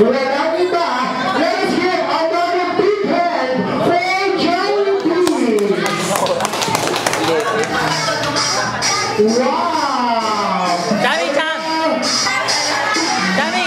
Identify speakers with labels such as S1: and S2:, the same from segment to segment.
S1: Walang iba. Let's give another big hand for Jollibee. Wow!
S2: Dami-chan! Dami!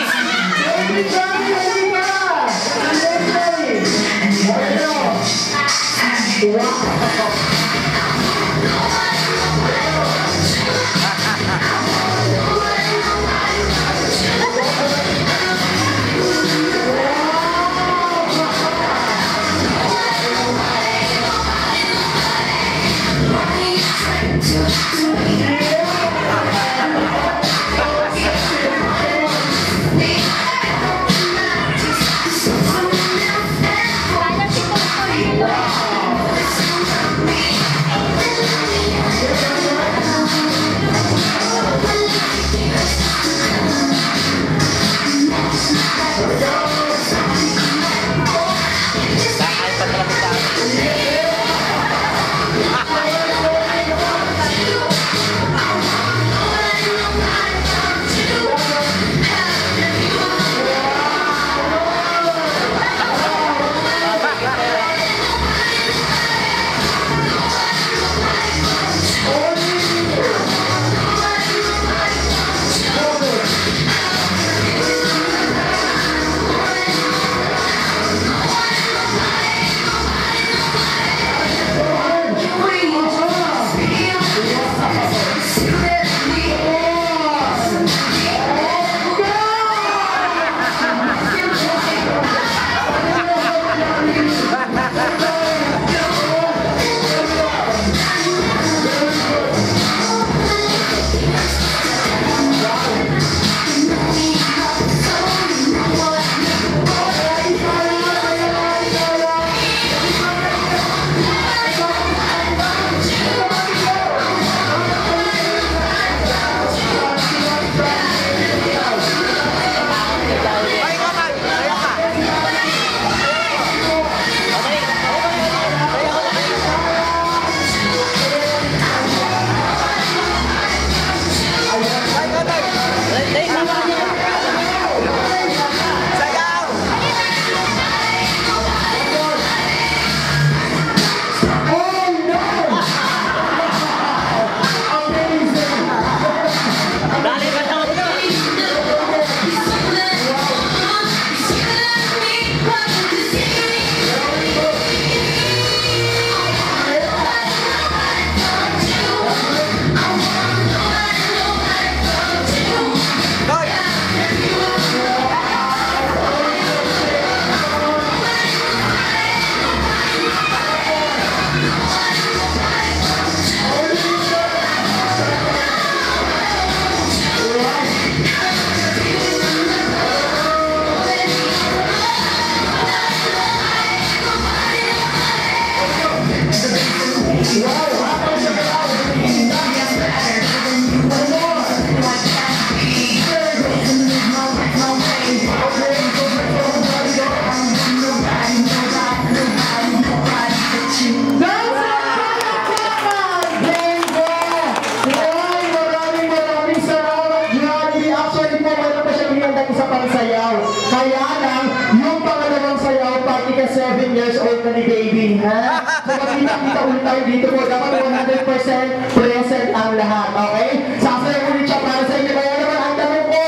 S1: Kita ulit tayo dito po. Dapat 100% present ang lahat. Okay? Sasayaw ulit siya para sa inyo. Kaya naman ang tanong ko,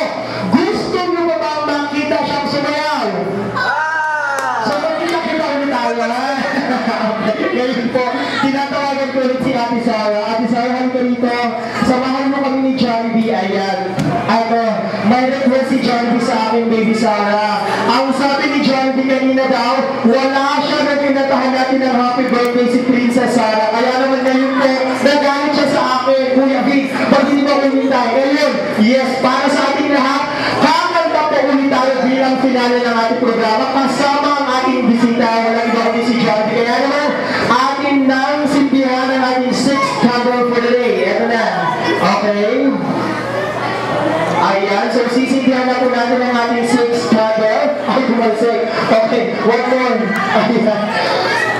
S1: gusto nyo ba bang makita siyang sumayaw? So, makita ulit tayo. Ngayon po, tinatawagan ko ulit si Ate Sarah. Ate Sarah, halika rito. Samahan mo kami ni Jollibee. Ayan. May request si Jollibee sa akin, baby Sarah. Ang sabi ni Jollibee kanina daw, wala siya na pinatahan natin ng happy birthday si Princess Sarah. Kaya naman ngayon po, nagalit siya sa akin, Kuya Vic, pag hindi mo kumintay. Ngayon, yes, para sa ating lahat, kakanta po ulit tayo bilang finale ng ating programa. Kasama ang ating bisita, walang iba kundi si Jollibee. Kaya naman, atin nang simbihan ng ating 6th candle for the day. Ito na. Okay? Ayan, so sisindihan na po natin ang ating 6th candle. Ay, kumalsik. Okay, one more. Ayan.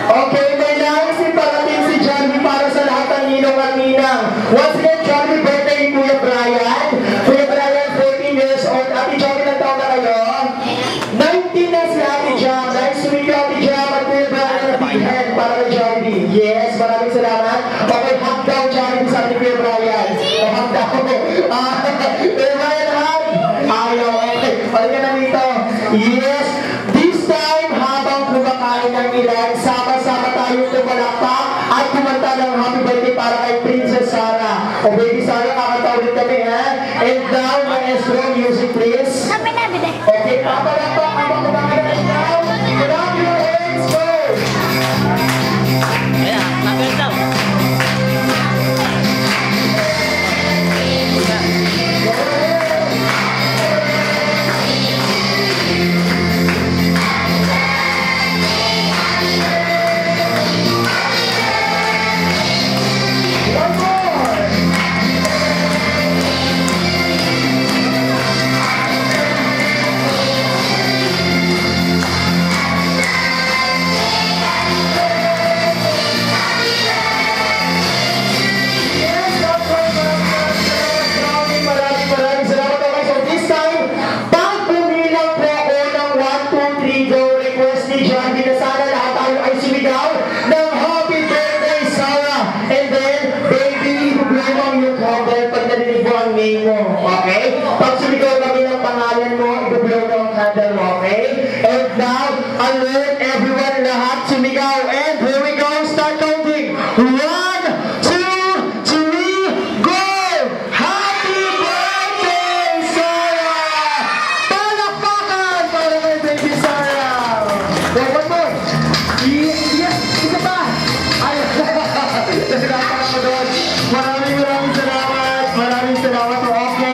S1: Okay, may naisin parating si Jollibee para sa lahat ng ninong at ninang. Once again, Jollibee birthday ni Kuya Brian. Kuya Brian, 14 years old. Ate Jollibee, ng taon na kayo? 9 19 na si Ate Jam. Nice to meet you, Ate Jam. At Kuya Brian na big hand para kay Jollibee. Yes, maraming salamat. Okay, hug down Jollibee sa ating Kuya Brian. Hug down. Kuya Brian, hug. Ayaw, okay. Palingan na dito. Yes. This time, habang kumakain ng ilan, sama-sama tayo tumalakpak at kumanta ng happy birthday para kay Princess Sarah. O baby Sarah, kakanta ulit kami, ha? And now, maestro, music please.